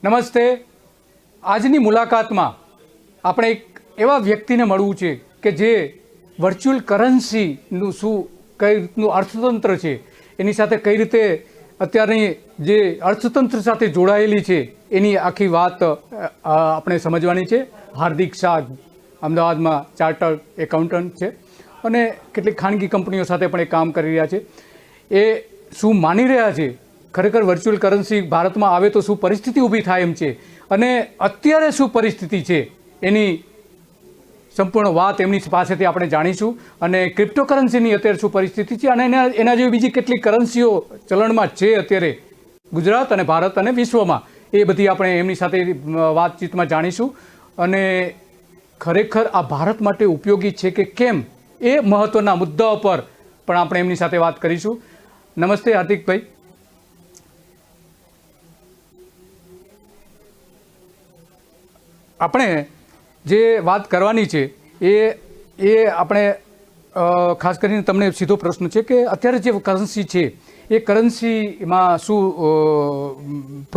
નમસ્તે. આજની મુલાકાતમાં આપણે એક એવા વ્યક્તિને મળવું છે કે જે વર્ચ્યુઅલ કરન્સીનું કઈ રીતનું અર્થતંત્ર છે, એની સાથે કઈ રીતે અત્યારની જે અર્થતંત્ર સાથે જોડાયેલી છે એની આખી વાત આપણે સમજવાની છે. હાર્દિક શાહ અમદાવાદમાં ચાર્ટર્ડ એકાઉન્ટન્ટ છે અને કેટલીક ખાનગી કંપનીઓ સાથે પણ એ કામ કરી રહ્યા છે. એ શું માની રહ્યા છે, ખરેખર વર્ચ્યુઅલ કરન્સી ભારતમાં આવે તો શું પરિસ્થિતિ ઊભી થાય એમ છે, અને અત્યારે શું પરિસ્થિતિ છે એની સંપૂર્ણ વાત એમની પાસેથી આપણે જાણીશું. અને ક્રિપ્ટોકરન્સીની અત્યારે શું પરિસ્થિતિ છે અને એના જેવી બીજી કેટલીક કરન્સીઓ ચલણમાં છે અત્યારે ગુજરાત અને ભારત અને વિશ્વમાં, એ બધી આપણે એમની સાથે વાતચીતમાં જાણીશું. અને ખરેખર આ ભારત માટે ઉપયોગી છે કે કેમ એ મહત્ત્વના મુદ્દાઓ પર પણ આપણે એમની સાથે વાત કરીશું. નમસ્તે હાર્દિકભાઈ. આપણે જે વાત કરવાની છે એ આપણે ખાસ કરીને તમને સીધો પ્રશ્ન છે કે અત્યારે જે કરન્સી છે એ કરન્સીમાં શું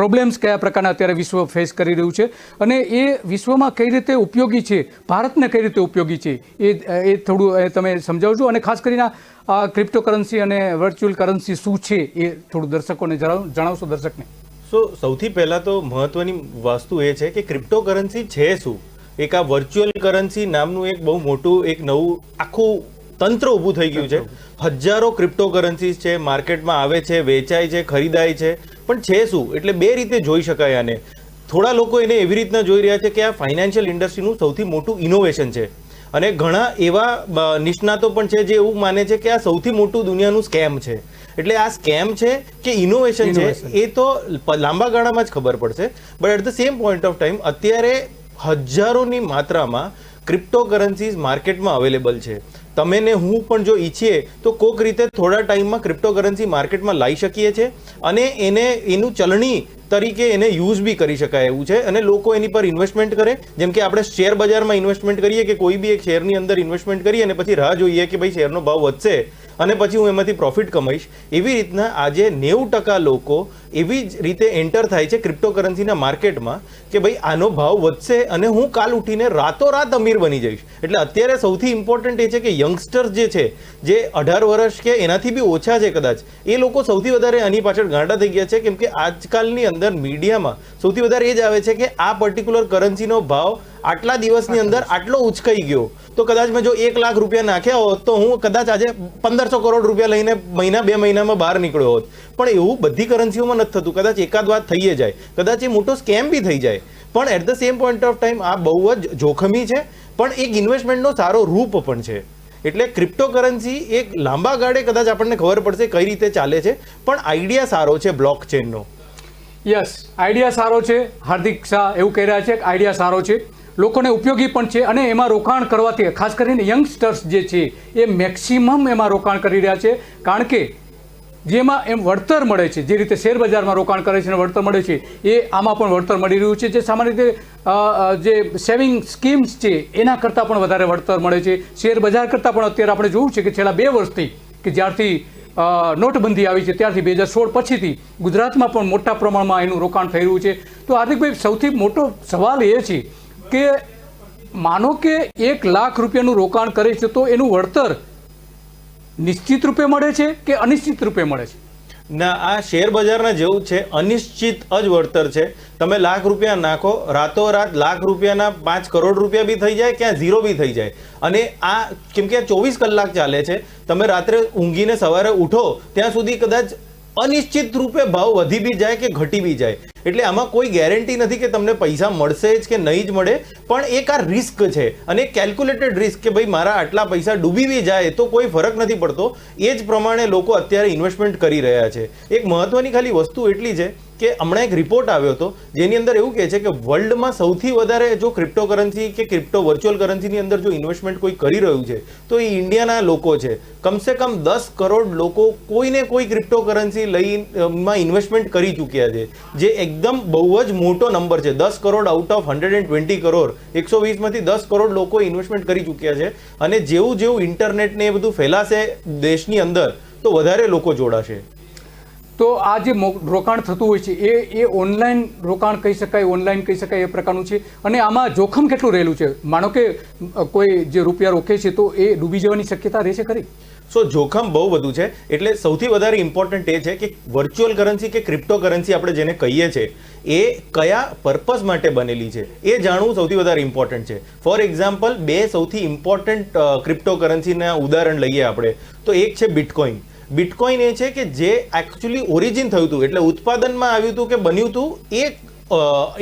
પ્રોબ્લેમ્સ કયા પ્રકારના અત્યારે વિશ્વ ફેસ કરી રહ્યું છે અને એ વિશ્વમાં કઈ રીતે ઉપયોગી છે, ભારતને કઈ રીતે ઉપયોગી છે એ થોડું તમે સમજાવજો. અને ખાસ કરીને આ ક્રિપ્ટોકરન્સી અને વર્ચ્યુઅલ કરન્સી શું છે એ થોડું દર્શકોને જણાવશો દર્શકને. સૌથી પહેલાં તો મહત્વની વસ્તુ એ છે કે ક્રિપ્ટોકરન્સી છે શું. એક આ વર્ચ્યુઅલ કરન્સી નામનું એક બહુ મોટું એક નવું આખું તંત્ર ઊભું થઈ ગયું છે. હજારો ક્રિપ્ટોકરન્સીઝ છે, માર્કેટમાં આવે છે, વેચાય છે, ખરીદાય છે. પણ છે શું, એટલે બે રીતે જોઈ શકાય આને. થોડા લોકો એને એવી રીતના જોઈ રહ્યા છે કે આ ફાઇનાન્શિયલ ઇન્ડસ્ટ્રીનું સૌથી મોટું ઇનોવેશન છે, અને ઘણા એવા નિષ્ણાતો પણ છે જે એવું માને છે કે આ સૌથી મોટું દુનિયાનું સ્કેમ છે. એટલે આ સ્કેમ છે કે ઇનોવેશન છે એ તો લાંબા ગાળામાં જ ખબર પડશે. But at the same point of time અત્યારે હજારોની માત્રામાં ક્રિપ્ટોકરન્સીઝ માર્કેટમાં અવેલેબલ છે. તમે ને હું પણ જો ઈચ્છીએ તો કોઈક રીતે થોડા ટાઈમમાં ક્રિપ્ટોકરન્સી માર્કેટમાં લાવી શકીએ છીએ અને એનું ચલણી તરીકે એને યુઝ બી કરી શકાય એવું છે. અને લોકો એની પર ઇન્વેસ્ટમેન્ટ કરે, જેમ કે આપણે શેર બજારમાં ઇન્વેસ્ટમેન્ટ કરીએ કે કોઈ બી એક શેરની અંદર ઇન્વેસ્ટમેન્ટ કરીએ અને પછી રાહ જોઈએ કે ભાઈ શેરનો ભાવ વધશે અને પછી હું એમાંથી પ્રોફિટ કમાઈશ. એવી રીતના આજે 90% લોકો એવી જ રીતે એન્ટર થાય છે ક્રિપ્ટોકરન્સીના માર્કેટમાં કે ભાઈ આનો ભાવ વધશે અને હું કાલ ઉઠીને રાતોરાત અમીર બની જઈશ. એટલે અત્યારે સૌથી ઇમ્પોર્ટન્ટ એ છે કે યંગસ્ટર્સ જે છે, જે 18 વર્ષ કે એનાથી બી ઓછા છે કદાચ, એ લોકો સૌથી વધારે આની પાછળ ગાંડા થઈ ગયા છે. કેમ કે આજકાલની અંદર મીડિયામાં સૌથી વધારે એ જ આવે છે કે આ પર્ટિક્યુલર કરન્સીનો ભાવ આટલા દિવસની અંદર આટલો ઉચકાઈ ગયો, તો કદાચ મેં જો 1 લાખ રૂપિયા નાખ્યા હોત તો હું કદાચ આજે 1500 કરોડ રૂપિયા લઈને મહિના 2 મહિનામાં બહાર નીકળ્યો હોત. પણ એવું બધી કરન્સીઓમાં નથી થતું. કદાચ એકાદ વાત થઈ જાય, કદાચ એ મોટો સ્કેમ બી થઈ જાય. પણ at the same point of time આ બહુ જ જોખમી છે, પણ એક ઇન્વેસ્ટમેન્ટનો સારો રૂપ પણ છે. એટલે ક્રિપ્ટોકરન્સી એક લાંબા ગાળે કદાચ આપણને ખબર પડશે કઈ રીતે ચાલે છે, પણ આઈડિયા સારો છે બ્લોક ચેનનો. યસ, આઈડિયા સારો છે. હાર્દિક શાહ એવું કહી રહ્યા છે કે આઈડિયા સારો છે, લોકોને ઉપયોગી પણ છે, અને એમાં રોકાણ કરવાથી ખાસ કરીને યંગસ્ટર્સ જે છે એ મેક્સિમમ એમાં રોકાણ કરી રહ્યા છે. કારણ કે જેમાં એમ વળતર મળે છે, જે રીતે શેર બજારમાં રોકાણ કરે છે અને વળતર મળે છે, એ આમાં પણ વળતર મળી રહ્યું છે. જે સામાન્ય રીતે જે સેવિંગ સ્કીમ્સ છે એના કરતાં પણ વધારે વળતર મળે છે. શેર બજાર કરતાં પણ અત્યારે આપણે જોયું છે કે છેલ્લા 2 વર્ષથી કે જ્યારથી નોટબંધી આવી છે ત્યારથી 2016 પછીથી ગુજરાતમાં પણ મોટા પ્રમાણમાં એનું રોકાણ થઈ રહ્યું છે. તો હાર્દિકભાઈ, સૌથી મોટો સવાલ એ છે કે માનો કે 1 લાખ રૂપિયાનું રોકાણ કરે છે તો એનું વળતર નિશ્ચિત રૂપે મળે છે કે અનિશ્ચિત રૂપે મળે છે? ના, આ શેર બજારના જેવું છે, અનિશ્ચિત જ વળતર છે. તમે લાખ રૂપિયા નાખો, રાતોરાત લાખ રૂપિયાના 5 કરોડ રૂપિયા બી થઈ જાય, ક્યાં 0 બી થઈ જાય. અને આ કેમ કે 24 કલાક ચાલે છે, તમે રાત્રે ઊંઘીને સવારે ઉઠો ત્યાં સુધી કદાચ અનિશ્ચિત રૂપે ભાવ વધી બી જાય કે ઘટી બી જાય. એટલે આમાં કોઈ ગેરંટી નથી કે તમને પૈસા મળશે જ કે નહીં જ મળે, પણ એક આ રિસ્ક છે અને કેલ્ક્યુલેટેડ રિસ્ક કે ભાઈ મારા આટલા પૈસા ડૂબી બી જાય તો કોઈ ફરક નથી પડતો. એ જ પ્રમાણે લોકો અત્યારે ઇન્વેસ્ટમેન્ટ કરી રહ્યા છે. એક મહત્વની ખાલી વસ્તુ એટલી છે કે હમણાં એક રિપોર્ટ આવ્યો હતો જેની અંદર એવું કહે છે કે વર્લ્ડમાં સૌથી વધારે જો ક્રિપ્ટોકરન્સી કે ક્રિપ્ટો વર્ચ્યુઅલ કરન્સીની અંદર જો ઇન્વેસ્ટમેન્ટ કોઈ કરી રહ્યું છે તો એ ઇન્ડિયાના લોકો છે. કમસે કમ 10 કરોડ લોકો કોઈને કોઈ ક્રિપ્ટોકરન્સી લઈમાં ઇન્વેસ્ટમેન્ટ કરી ચૂક્યા છે, જે એકદમ બહુ જ મોટો નંબર છે. 10 કરોડ આઉટ ઓફ 120 કરોડ, 120માંથી 10 કરોડ લોકો ઇન્વેસ્ટમેન્ટ કરી ચૂક્યા છે. અને જેવું ઇન્ટરનેટને એ બધું ફેલાશે દેશની અંદર તો વધારે લોકો જોડાશે. તો આ જે રોકાણ થતું હોય છે એ ઓનલાઈન રોકાણ કહી શકાય, ઓનલાઈન કહી શકાય એ પ્રકારનું છે, અને આમાં જોખમ કેટલું રહેલું છે? માનો કે કોઈ જે રૂપિયા રોકે છે તો એ ડૂબી જવાની શક્યતા રહેશે ખરી? સો જોખમ બહુ બધું છે, એટલે સૌથી વધારે ઇમ્પોર્ટન્ટ એ છે કે વર્ચ્યુઅલ કરન્સી કે ક્રિપ્ટો કરન્સી આપણે જેને કહીએ છીએ એ કયા પર્પઝ માટે બનેલી છે એ જાણવું સૌથી વધારે ઇમ્પોર્ટન્ટ છે. ફોર એક્ઝામ્પલ, બે સૌથી ઇમ્પોર્ટન્ટ ક્રિપ્ટો કરન્સીના ઉદાહરણ લઈએ આપણે, તો એક છે બિટકોઇન. બિટકોઇન એ છે કે જે એકચ્યુઅલી ઓરિજિન થયું હતું, એટલે ઉત્પાદનમાં આવ્યું હતું કે બન્યું હતું એ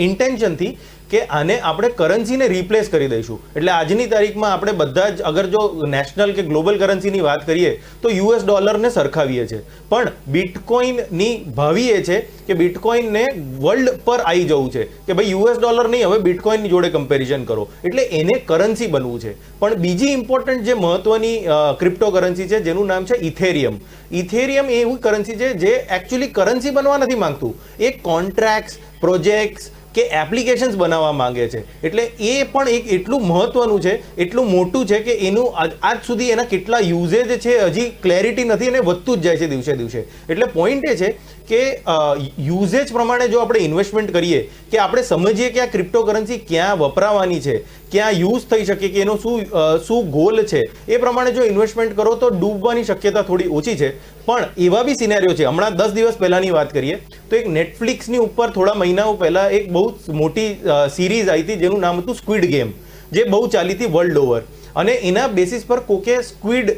ઇન્ટેન્શનથી કે આને આપણે કરન્સીને રિપ્લેસ કરી દઈશું. એટલે આજની તારીખમાં આપણે બધા જ અગર જો નેશનલ કે ગ્લોબલ કરન્સીની વાત કરીએ તો US ડોલરને સરખાવીએ છીએ, પણ બિટકોઇનની ભાવિ એ છે કે બિટકોઇનને વર્લ્ડ પર આવી જવું છે કે ભાઈ US ડોલર નહીં, હવે બિટકોઇનની જોડે કમ્પેરિઝન કરો, એટલે એને કરન્સી બનવું છે. પણ બીજી ઇમ્પોર્ટન્ટ જે મહત્વની ક્રિપ્ટો કરન્સી છે જેનું નામ છે ઇથેરિયમ. ઇથેરિયમ એ એવી કરન્સી છે જે એકચ્યુઅલી કરન્સી બનવા નથી માંગતું, એ કોન્ટ્રાક્ટ્સ, પ્રોજેક્ટ્સ કે એપ્લિકેશન્સ બનાવવા માંગે છે. એટલે એ પણ એક એટલું મહત્વનું છે, એટલું મોટું છે કે એનું આજ સુધી એના કેટલા યુઝેજ છે હજી ક્લેરિટી નથી, અને વધતું જ જાય છે દિવસે દિવસે. એટલે પોઈન્ટ એ છે કે યુઝેજ પ્રમાણે જો આપણે ઇન્વેસ્ટમેન્ટ કરીએ, કે આપણે સમજીએ કે આ ક્રિપ્ટો કરન્સી ક્યાં વપરાવાની છે, ક્યાં યુઝ થઈ શકે, કે એનો શું ગોલ છે, એ પ્રમાણે જો ઇન્વેસ્ટમેન્ટ કરો તો ડૂબવાની શક્યતા થોડી ઓછી છે. પણ એવા બી સિનેરિયો છે, હમણાં 10 દિવસ પહેલાની વાત કરીએ તો એક નેટફ્લિક્સની ઉપર થોડા મહિનાઓ પહેલા એક બહુ મોટી સિરીઝ આવી હતી જેનું નામ હતું સ્ક્વિડ ગેમ, જે બહુ ચાલી હતી વર્લ્ડ ઓવર, અને એના બેસિસ પર કોકે સ્ક્વિડ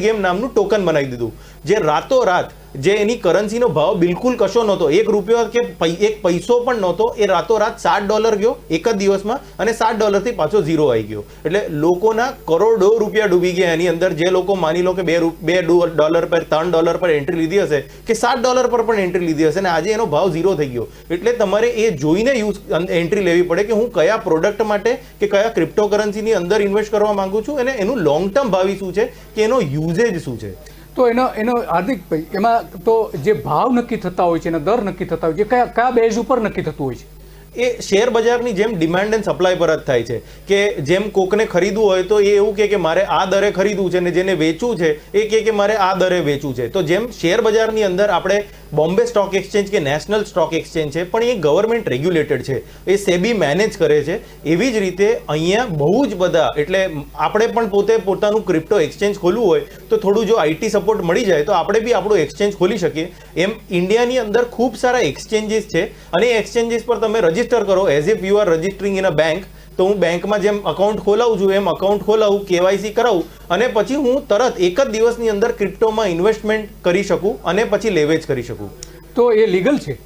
ગેમ નામનું ટોકન બનાવી દીધું, જે રાતોરાત જે એની કરન્સીનો ભાવ બિલકુલ કશો નહોતો, $1 કે એક પૈસો પણ નહોતો, એ રાતોરાત $7 ગયો એક જ દિવસમાં, અને $7 થી પાછો 0 આવી ગયો. એટલે લોકોના કરોડો રૂપિયા ડૂબી ગયા એની અંદર. જે લોકો માની લો કે $2 પર $3 પર એન્ટ્રી લીધી હશે, કે $7 પર પણ એન્ટ્રી લીધી હશે, અને આજે એનો ભાવ 0 થઈ ગયો. એટલે તમારે એ જોઈને એન્ટ્રી લેવી પડે કે હું કયા પ્રોડક્ટ માટે કે કયા ક્રિપ્ટો કરન્સીની અંદર ઇન્વેસ્ટ કરવા માંગુ છું, અને એનું લોંગ ટર્મ ભાવિ શું છે, કે એનો યુઝેજ શું છે. તો એનો હાર્દિકભાઈ, એમાં તો જે ભાવ નક્કી થતા હોય છે, એના દર નક્કી થતા હોય છે, કયા બેઝ ઉપર નક્કી થતું હોય છે? એ શેર બજારની જેમ ડિમાન્ડ એન્ડ સપ્લાય પર જ થાય છે, કે જેમ કોકને ખરીદવું હોય તો એ એવું કે મારે આ દરે ખરીદવું છે, અને જેને વેચવું છે એ કે મારે આ દરે વેચવું છે. તો જેમ શેર બજારની અંદર આપણે બોમ્બે સ્ટોક એક્સચેન્જ કે નેશનલ સ્ટોક એક્સચેન્જ છે, પણ એ ગવર્મેન્ટ રેગ્યુલેટેડ છે, એ સેબી મેનેજ કરે છે. એવી જ રીતે અહીંયા બહુ જ બધા, એટલે આપણે પણ પોતાનું ક્રિપ્ટો એક્સચેન્જ ખોલવું હોય તો થોડું જો IT સપોર્ટ મળી જાય તો આપણે બી આપણું એક્સચેન્જ ખોલી શકીએ. એમ ઇન્ડિયાની અંદર ખૂબ સારા એક્સચેન્જીસ છે, અને એ એક્સચેન્જીસ પર તમે રજીસ્ટર કરો as if you are registering in a bank. તો હું બેંકમાં જેમ અકાઉન્ટ ખોલાવું છું એમ અકાઉન્ટ ખોલાવું, KYC કરાવું, અને પછી હું તરત એક જ દિવસની અંદર ક્રિપ્ટોમાં ઇન્વેસ્ટમેન્ટ કરી શકું અને પછી લેવેજ કરી શકું. તો એ લીગલ છે?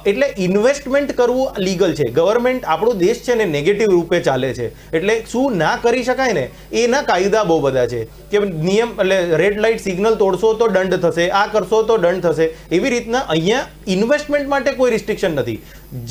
એટલે ઇન્વેસ્ટમેન્ટ કરવું લીગલ છે. ગવર્મેન્ટ, આપણો દેશ છે ને નેગેટિવ રૂપે ચાલે છે, એટલે શું ના કરી શકાય ને એના કાયદા બહુ બધા છે, કે નિયમ, એટલે રેડ લાઇટ સિગ્નલ તોડશો તો દંડ થશે, આ કરશો તો દંડ થશે. એવી રીતના અહીંયા ઇન્વેસ્ટમેન્ટ માટે કોઈ રિસ્ટ્રિક્શન નથી.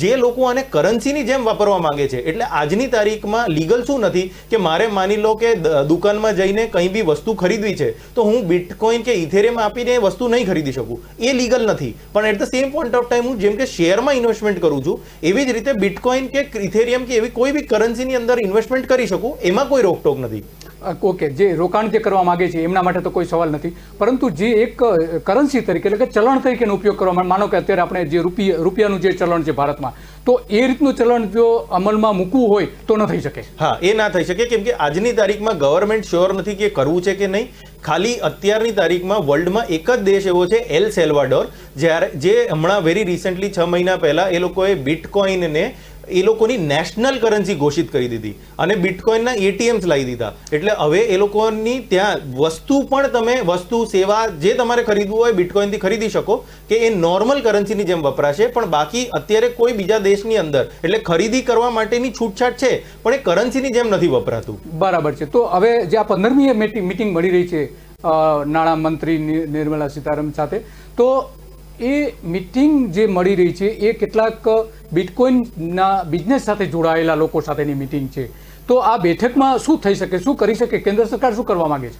જે લોકો આને કરન્સીની જેમ વાપરવા માંગે છે, એટલે આજની તારીખમાં લીગલ શું નથી કે મારે માની લો કે દુકાનમાં જઈને કંઈ બી વસ્તુ ખરીદવી છે તો હું બિટકોઇન કે ઇથેરિયમ આપીને એ વસ્તુ નહીં ખરીદી શકું, એ લીગલ નથી. પણ at the same point of time હું જેમ કે શેરમાં ઇન્વેસ્ટમેન્ટ કરું છું, એવી જ રીતે બિટકોઇન કે ઇથેરિયમ કે એવી કોઈ બી કરન્સીની અંદર ઇન્વેસ્ટમેન્ટ કરી શકું, એમાં કોઈ રોકટોક નથી. ઓકે, જે રોકાણ જે કરવા માંગે છે એમના માટે તો કોઈ સવાલ નથી, પરંતુ જે એક કરન્સી તરીકે, એટલે કે ચલણ તરીકેનો ઉપયોગ કરવા, માનો કે અત્યારે આપણે જે રૂપિયાનું જે ચલણ છે ભારતમાં, તો એ રીતનું ચલણ જો અમલમાં મૂકવું હોય તો ન થઈ શકે? હા, એ ના થઈ શકે, કેમ કે આજની તારીખમાં ગવર્મેન્ટ શ્યોર નથી કે કરવું છે કે નહીં. ખાલી અત્યારની તારીખમાં વર્લ્ડમાં એક જ દેશ એવો છે, એલ સેલ્વાડોર, જે હમણાં વેરી રિસેન્ટલી 6 મહિના પહેલા એ લોકોએ બિટકોઇનને એ લોકોની નેશનલ કરન્સી ઘોષિત કરી દીધી, અને બિટકોઇનના ATMs લાવી દીધા. એટલે હવે એ લોકોની ત્યાં વસ્તુ સેવા જે તમારે ખરીદવું હોય બિટકોઇનથી ખરીદી શકો, કે એ નોર્મલ કરન્સીની જેમ વપરાશે. પણ બાકી અત્યારે કોઈ બીજા દેશની અંદર એટલે ખરીદી કરવા માટેની છૂટછાટ છે, પણ એ કરન્સીની જેમ નથી વપરાતું. બરાબર છે. તો હવે જે આ 15મી મીટિંગ મળી રહી છે નાણાં મંત્રી નિર્મલા સીતારામન સાથે, તો એ મીટિંગ જે મળી રહી છે એ કેટલાક બિટકોઇનના બિઝનેસ સાથે જોડાયેલા લોકો સાથેની મિટિંગ છે. તો આ બેઠકમાં શું થઈ શકે, શું કરી શકે, કેન્દ્ર સરકાર શું કરવા માંગે છે?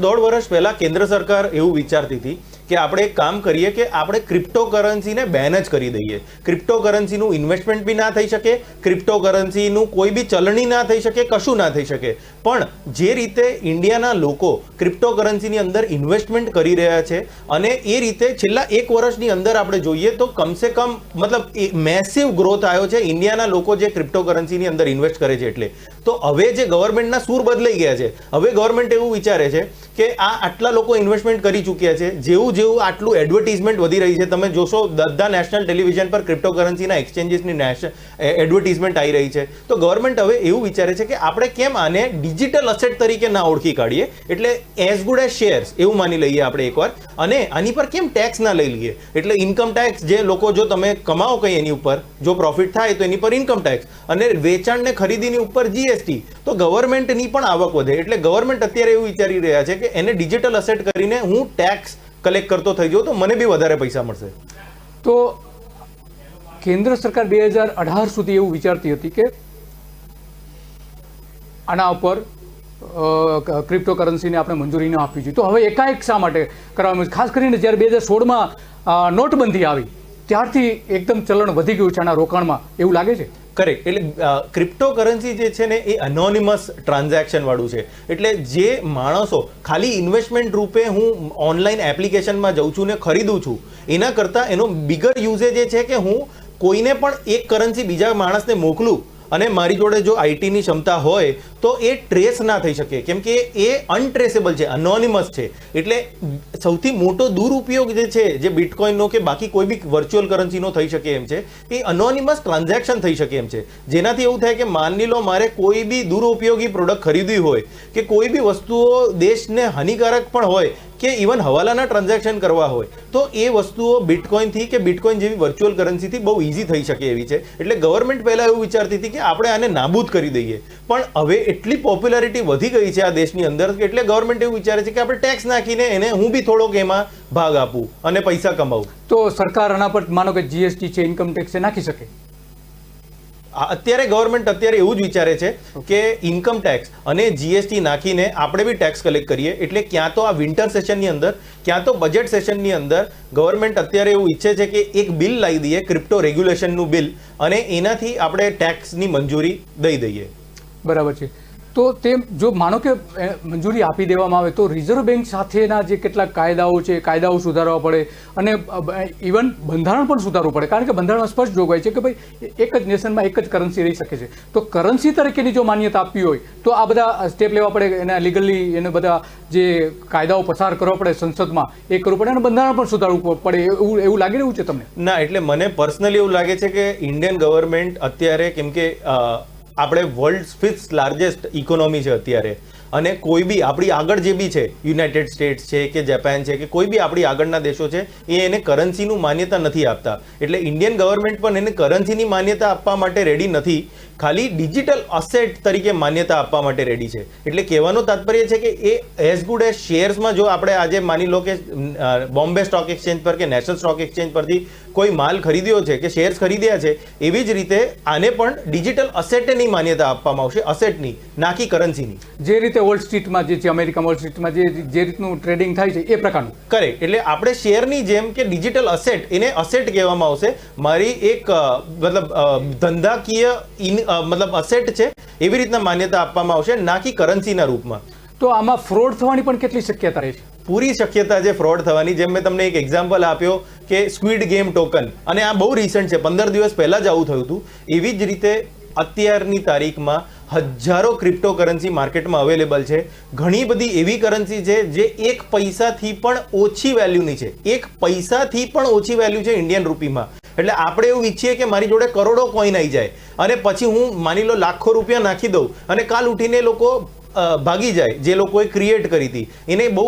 દોઢ વર્ષ પહેલા કેન્દ્ર સરકાર એવું વિચારતી હતી કે આપણે એક કામ કરીએ કે આપણે ક્રિપ્ટોકરન્સીને બેન જ કરી દઈએ. ક્રિપ્ટોકરન્સીનું ઇન્વેસ્ટમેન્ટ બી ના થઈ શકે, ક્રિપ્ટોકરન્સીનું કોઈ બી ચલણી ના થઈ શકે, કશું ના થઈ શકે. પણ જે રીતે ઇન્ડિયાના લોકો ક્રિપ્ટોકરન્સીની અંદર ઇન્વેસ્ટમેન્ટ કરી રહ્યા છે અને એ રીતે છેલ્લા 1 વર્ષની અંદર આપણે જોઈએ તો કમસે કમ મતલબ મેસિવ ગ્રોથ આવ્યો છે ઇન્ડિયાના લોકો જે ક્રિપ્ટોકરન્સીની અંદર ઇન્વેસ્ટ કરે છે. એટલે તો હવે જે ગવર્મેન્ટના સૂર બદલાઈ ગયા છે. હવે ગવર્મેન્ટ એવું વિચારે છે કે આટલા લોકો ઇન્વેસ્ટમેન્ટ કરી ચૂક્યા છે, જેવું આટલું એડવર્ટીઝમેન્ટ વધી રહી છે, તમે જોશો બધા નેશનલ ટેલિવિઝન પર ક્રિપ્ટોકરન્સીના એક્સચેન્જીસની એડવર્ટીઝમેન્ટ આવી રહી છે. તો ગવર્મેન્ટ હવે એવું વિચારે છે કે આપણે કેમ આને ડિજિટલ અસેટ તરીકે ના ઓળખી કાઢીએ, એટલે એઝ ગુડ એઝ શેર્સ એવું માની લઈએ આપણે એકવાર, અને આની પર કેમ ટેક્સ ના લઈ લઈએ. એટલે ઇન્કમ ટેક્સ જે લોકો, જો તમે કમાઓ કંઈ એની ઉપર, જો પ્રોફિટ થાય તો એની પર ઇન્કમ ટેક્સ, અને વેચાણ ને ખરીદીની ઉપર જીએસટી, તો ગવર્મેન્ટની પણ આવક વધે. એટલે ગવર્મેન્ટ અત્યારે એવું વિચારી રહ્યા છે કે એને ડિજિટલ અસેટ કરીને હું ટેક્સ કલેક્ટ કરતો થઈ જાઉં તો મને બી વધારે પૈસા મળશે. તો કેન્દ્ર સરકાર 2018 સુધી એવું વિચારતી હતી કે આના ઉપર ક્રિપ્ટોકરન્સીને આપણે મંજૂરી ન આપવી જોઈએ. તો હવે એકાએક શા માટે કરવામાં? ખાસ કરીને જ્યારે 2016માં નોટબંધી આવી ત્યારથી એકદમ ચલણ વધી ગયું છે આના રોકાણમાં, એવું લાગે છે? કરેક્ટ. એટલે ક્રિપ્ટોકરન્સી જે છે ને એ અનોનિમસ ટ્રાન્ઝેક્શન વાળું છે. એટલે જે માણસો ખાલી ઇન્વેસ્ટમેન્ટ રૂપે હું ઓનલાઈન એપ્લિકેશનમાં જઉં છું ને ખરીદું છું, એના કરતાં એનો બિગર યુઝેજ એ છે કે હું કોઈને પણ એક કરન્સી બીજા માણસને મોકલું અને મારી જોડે જો આઈટીની ક્ષમતા હોય તો એ ટ્રેસ ના થઈ શકે, કેમ કે એ અનટ્રેસેબલ છે, અનોનિમસ છે. એટલે સૌથી મોટો દુરુપયોગ જે છે જે બિટકોઇનનો કે બાકી કોઈ બી વર્ચ્યુઅલ કરન્સીનો થઈ શકે એમ છે એ અનોનિમસ ટ્રાન્ઝેક્શન થઈ શકે એમ છે. જેનાથી એવું થાય કે માની લો મારે કોઈ બી દુરુપયોગી પ્રોડક્ટ ખરીદવી હોય કે કોઈ બી વસ્તુઓ દેશને હાનિકારક પણ હોય કે ઇવન હવાલાના ટ્રાન્ઝેક્શન કરવા હોય તો એ વસ્તુઓ બિટકોઇનથી કે બિટકોઇન જેવી વર્ચ્યુઅલ કરન્સીથી બહુ ઇઝી થઈ શકે એવી છે. એટલે ગવર્મેન્ટ પહેલા એવું વિચારતી હતી કે આપણે આને નાબૂદ કરી દઈએ, પણ હવે એટલી પોપ્યુલારિટી વધી ગઈ છે આ દેશની અંદર એટલે ગવર્મેન્ટ એવું વિચારે છે કે આપણે ટેક્સ નાખીને એને હું બી થોડોક એમાં ભાગ આપું અને પૈસા કમાવું. તો સરકાર આના પર માનો કે જીએસટી છે, ઇન્કમ ટેક્સ છે, નાખી શકે? અત્યારે ગવર્મેન્ટ એવું જ વિચારે છે કે ઇન્કમ ટેક્સ અને જીએસટી નાખીને આપણે બી ટેક્સ કલેક્ટ કરીએ. એટલે ક્યાં તો આ વિન્ટર સેશનની અંદર, ક્યાં તો બજેટ સેશનની અંદર ગવર્મેન્ટ અત્યારે એવું ઈચ્છે છે કે એક બિલ લાવી દઈએ, ક્રિપ્ટો રેગ્યુલેશનનું બિલ, અને એનાથી આપણે ટેક્સની મંજૂરી દઈ દઈએ. બરાબર છે. તો તે જો માનો કે મંજૂરી આપી દેવામાં આવે તો રિઝર્વ બેંક સાથેના જે કેટલાક કાયદાઓ છે, કાયદાઓ સુધારવા પડે અને ઇવન બંધારણ પણ સુધારવું પડે, કારણ કે બંધારણમાં સ્પષ્ટ જોગવાઈ છે કે ભાઈ એક જ નેશનમાં એક જ કરન્સી રહી શકે છે. તો કરન્સી તરીકેની જો માન્યતા આપવી હોય તો આ બધા સ્ટેપ લેવા પડે, એના લીગલી એને બધા જે કાયદાઓ પસાર કરવા પડે સંસદમાં એ કરવું પડે, અને બંધારણ પણ સુધારવું પડે, એવું લાગી રહ્યું છે તમને? ના, એટલે મને પર્સનલી એવું લાગે છે કે ઇન્ડિયન ગવર્મેન્ટ અત્યારે, કેમ કે આપણે વર્લ્ડ 5th લાર્જેસ્ટ ઇકોનોમી છે અત્યારે, અને કોઈ બી આપણી આગળ જે બી છે, યુનાઇટેડ સ્ટેટ્સ છે કે જાપાન છે કે કોઈ બી આપણી આગળના દેશો છે, એ એને કરન્સીનું માન્યતા નથી આપતા. એટલે ઇન્ડિયન ગવર્મેન્ટ પણ એને કરન્સીની માન્યતા આપવા માટે રેડી નથી, ખાલી ડિજિટલ અસેટ તરીકે માન્યતા આપવા માટે રેડી છે. એટલે કહેવાનો તાત્પર્ય છે કે એ એઝ ગુડ એઝ શેર્સમાં, જો આપણે આજે માની લો કે બોમ્બે સ્ટોક એક્સચેન્જ પર કે નેશનલ સ્ટોક એક્સચેન્જ પરથી કોઈ માલ ખરીદ્યો છે કે શેર્સ ખરીદ્યા છે, એવી જ રીતે આને પણ ડિજિટલ અસેટની માન્યતા આપવામાં આવશે, અસેટની, નાકી કરન્સીની. જે રીતે વોલ સ્ટ્રીટમાં જે છે, અમેરિકા વોલ સ્ટ્રીટમાં જે રીતનું ટ્રેડિંગ થાય છે એ પ્રકારનું. કરેક્ટ. એટલે આપણે શેરની જેમ કે ડિજિટલ અસેટ, એને અસેટ કહેવામાં આવશે. મારી એક મતલબ ધંધાકીય મતલબ અસેટ છે એવી રીતના માન્યતા આપવામાં આવશે, ના કે કરન્સીના રૂપમાં. તો આમાં ફ્રોડ થવાની પણ કેટલી શક્યતા રહે છે? પૂરી શક્યતા છે ફ્રોડ થવાની. જેમ મેં તમને એક એક્ઝામ્પલ આપ્યો કે સ્ક્વિડ ગેમ ટોકન, અને આ બહુ રિસન્ટ છે, 15 દિવસ પહેલા જ આવું થયું હતું. એવી જ રીતે અત્યારની તારીખમાં હજારો ક્રિપ્ટોકરન્સી માર્કેટમાં અવેલેબલ છે. ઘણી બધી એવી કરન્સી છે જે 1 પૈસાથી પણ ઓછી વેલ્યુની છે, 1 પૈસાથી પણ ઓછી વેલ્યુ છે ઇન્ડિયન રૂપીમાં. એટલે આપણે એવું ઈચ્છીએ કે મારી જોડે કરોડો કોઈન આવી જાય અને પછી હું માની લો લાખો રૂપિયા નાખી દઉં અને કાલ ઉઠીને લોકો ભાગી જાય, જે લોકોએ ક્રિએટ કરી હતી. એને બહુ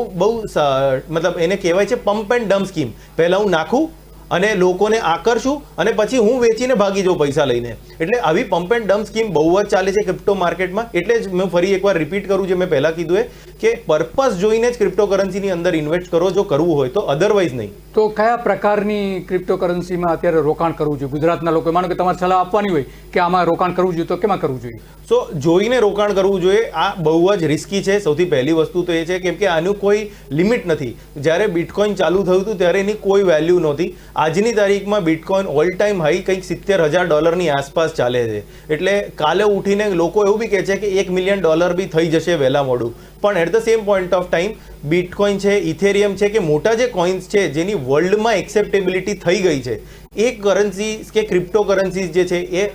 મતલબ એને કહેવાય છે પમ્પ એન્ડ ડમ્પ સ્કીમ. પહેલાં હું નાખું અને લોકોને આકર્ષું અને પછી હું વેચીને ભાગી જાઉં પૈસા લઈને. એટલે આવી પમ્પ એન્ડ ડમ્પ સ્કીમ બહુ જ ચાલે છે ક્રિપ્ટો માર્કેટમાં. એટલે જ મેં ફરી એકવાર રિપીટ કરું જે મેં પહેલાં કીધું કે પર્પસ જોઈને જ ક્રિપ્ટોકરન્સીની અંદર ઇન્વેસ્ટ કરો જો કરવું હોય તો, અધરવાઇઝ નહીં. તો કયા પ્રકારની ક્રિપ્ટોકરન્સીમાં અત્યારે રોકાણ કરવું જોઈએ ગુજરાતના લોકો? માનો કે તમારે સલાહ આપવાની હોય કે આમાં રોકાણ કરવું જોઈએ તો કેમાં કરવું જોઈએ? સો જોઈને રોકાણ કરવું જોઈએ. આ બહુ જ રિસ્કી છે. સૌથી પહેલી વસ્તુ તો એ છે કેમ કે આનું કોઈ લિમિટ નથી. જ્યારે બિટકોઇન ચાલુ થયું હતું ત્યારે એની કોઈ વેલ્યુ નહોતી. આજની તારીખમાં બિટકોઇન ઓલ ટાઈમ હાઈ કંઈક $70,000 આસપાસ ચાલે છે. એટલે કાલે ઉઠીને લોકો એવું બી કહે છે કે $1 મિલિયન બી થઈ જશે વહેલા મોડું. પણ at the same point of time bitcoin છે, ઇથેરિયમ છે કે મોટા જે કોઇન્સ છે જેની વર્લ્ડમાં એક્સેપ્ટેબિલિટી થઈ ગઈ છે, એ કરન્સી કે ક્રિપ્ટોકરન્સીઝ જે છે એ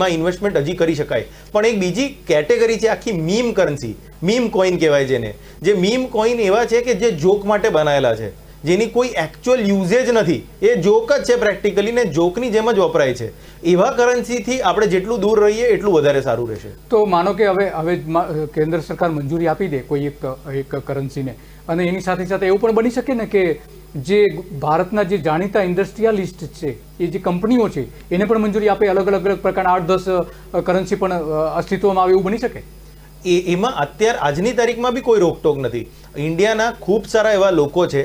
માં ઇન્વેસ્ટમેન્ટ હજી કરી શકાય. પણ એક બીજી કેટેગરી છે આખી મીમ કરન્સી, મીમ કોઈન કહેવાય જેને. જે મીમ કોઈન એવા છે કે જે જોક માટે બનાવેલા છે, જેની કોઈ એકચ્યુઅલ યુઝેજ નથી, એ જોક જ છે પ્રેક્ટિકલી, ને જોકની જેમ જ વપરાય છે. એવા કરન્સીથી આપણે જેટલું દૂર રહીએ એટલું વધારે સારું રહેશે. તો માનો કે હવે કેન્દ્ર સરકાર મંજૂરી આપી દે કોઈ એક કરન્સીને, અને એની સાથે સાથે એવું પણ બની શકે ને કે જે ભારતના જે જાણીતા ઇન્ડસ્ટ્રીયાલિસ્ટ છે, એ જે કંપનીઓ છે, એને પણ મંજૂરી આપે, અલગ અલગ પ્રકારના 8-10 કરન્સી પણ અસ્તિત્વમાં આવે, એવું બની શકે? એમાં અત્યારે આજની તારીખમાં બી કોઈ રોકટોક નથી. ઇન્ડિયાના ખૂબ સારા એવા લોકો છે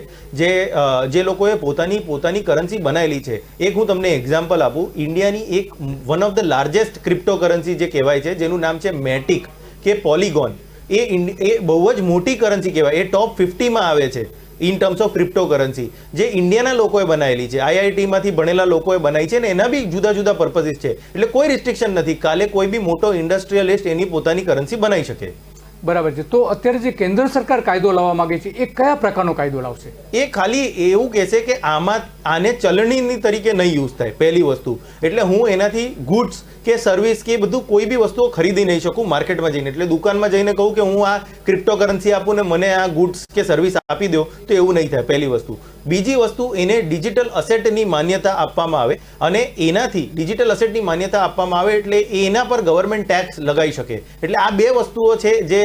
જે લોકોએ પોતાની કરન્સી બનાવેલી છે. એક હું તમને એક્ઝામ્પલ આપું. ઇન્ડિયાની એક one of the largest cryptocurrency જે કહેવાય છે, જેનું નામ છે મેટિક કે પોલિગોન, એ બહુ જ મોટી કરન્સી કહેવાય. એ ટોપ 50માં આવે છે ઇન ટર્મ્સ ઓફ ક્રિપ્ટોકરન્સી, જે ઇન્ડિયાના લોકોએ બનાવેલી છે, આઈઆઈટીમાંથી ભણેલા લોકોએ બનાવી છે, અને એના બી જુદા જુદા પર્પસીસ છે. એટલે કોઈ રિસ્ટ્રિક્શન નથી. કાલે કોઈ બી મોટો ઇન્ડસ્ટ્રીયલિસ્ટ એની પોતાની કરન્સી બનાવી શકે. બરાબર છે. તો અત્યારે જે કેન્દ્ર સરકાર કાયદો લાવવા માંગે છે, એ કયા પ્રકારનો કાયદો લાવશે? એ ખાલી એવું કહેશે કે આને ચલણીની તરીકે નહીં યુઝ થાય, પહેલી વસ્તુ. એટલે હું એનાથી ગુડ્સ કે સર્વિસ કે બધું કોઈ બી વસ્તુઓ ખરીદી નહીં શકું માર્કેટમાં જઈને. એટલે દુકાનમાં જઈને કહું કે હું આ ક્રિપ્ટોકરન્સી આપું ને મને આ ગુડ્સ કે સર્વિસ આપી દો, તો એવું નહીં થાય, પહેલી વસ્તુ. બીજી વસ્તુ, એને ડિજિટલ અસેટની માન્યતા આપવામાં આવે, અને એનાથી ડિજિટલ અસેટની માન્યતા આપવામાં આવે એટલે એના પર ગવર્મેન્ટ ટેક્સ લગાવી શકે. એટલે આ બે વસ્તુઓ છે જે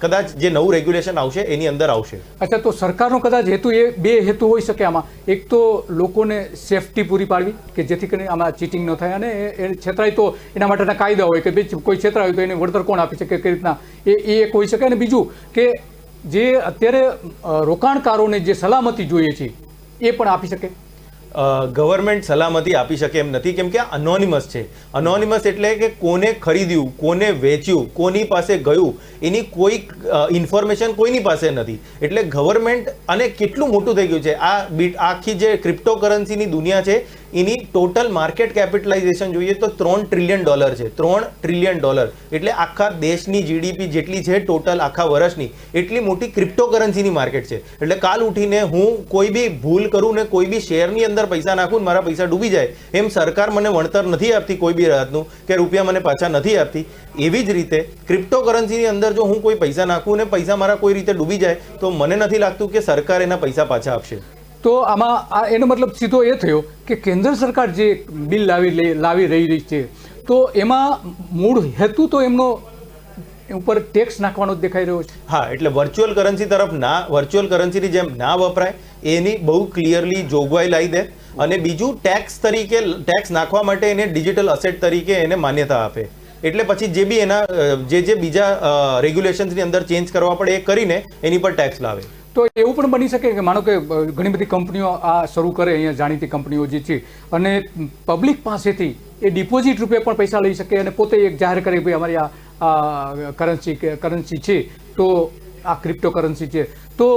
કદાચ જે નવું રેગ્યુલેશન આવશે એની અંદર આવશે. અચ્છા, તો સરકારનો કદાચ હેતુ, એ બે હેતુ હોઈ શકે આમાં. એક તો લોકોને સેફટી પૂરી પાડવી કે જેથી કરીને આમાં ચીટિંગ ન થાય, અને એ છેતરાય તો એના માટેના કાયદા હોય કે કોઈ છેતરાય તો એને વળતર કોણ આપી શકે, કઈ રીતના, એ એક હોઈ શકે. અને બીજું કે જે અત્યારે રોકાણકારોને જે સલામતી જોઈએ છે એ પણ આપી શકે. ગવર્મેન્ટ સલામતી આપી શકે એમ નથી, કેમ કે આ અનોનિમસ છે. અનોનિમસ એટલે કે કોને ખરીદ્યું, કોને વેચ્યું, કોની પાસે ગયું, એની કોઈ ઇન્ફોર્મેશન કોઈની પાસે નથી. એટલે ગવર્મેન્ટ, અને કેટલું મોટું થઈ ગયું છે આ આખી જે ક્રિપ્ટોકરન્સીની દુનિયા છે, એની ટોટલ માર્કેટ કેપિટલાઇઝેશન જોઈએ તો $3 ટ્રિલિયન છે. $3 ટ્રિલિયન. એટલે આખા દેશની જીડીપી જેટલી છે ટોટલ આખા વર્ષની, એટલી મોટી ક્રિપ્ટોકરન્સીની માર્કેટ છે. એટલે કાલ ઉઠીને હું કોઈ બી ભૂલ કરું ને કોઈ બી શેરની અંદર પૈસા નાખું, મારા પૈસા ડૂબી જાય, એમ સરકાર મને વળતર નથી આપતી કોઈ બી રાતનું, કે રૂપિયા મને પાછા નથી આપતી. એવી જ રીતે ક્રિપ્ટોકરન્સીની અંદર જો હું કોઈ પૈસા નાખું ને પૈસા મારા કોઈ રીતે ડૂબી જાય, તો મને નથી લાગતું કે સરકાર એના પૈસા પાછા આપશે. તો આમાં એનો મતલબ સીધો એ થયો કે કેન્દ્ર સરકાર જે બિલ લાવી રહી છે, તો એમાં મૂળ હેતુ તો એમનો ઉપર ટેક્સ નાખવાનો જ દેખાઈ રહ્યો છે. હા, એટલે વર્ચ્યુઅલ કરન્સી તરફ વર્ચ્યુઅલ કરન્સીની જેમ ના વપરાય એની બહુ ક્લિયરલી જોગવાઈ લાવી દે. અને બીજું, ટેક્સ નાખવા માટે એને ડિજિટલ અસેટ તરીકે એને માન્યતા આપે. એટલે પછી જે બી એના જે બીજા રેગ્યુલેશન્સની અંદર ચેન્જ કરવા પડે એ કરીને એની પર ટેક્સ લાવે. તો એવું પણ બની શકે કે માનો કે ઘણી બધી કંપનીઓ આ શરૂ કરે, અહીંયા જાણીતી કંપનીઓ જે છે, અને પબ્લિક પાસેથી એ ડિપોઝિટ રૂપે પણ પૈસા લઈ શકે, અને પોતે એક જાહેર કરે ભાઈ અમારી આ કરન્સી છે, તો આ ક્રિપ્ટોકરન્સી છે. તો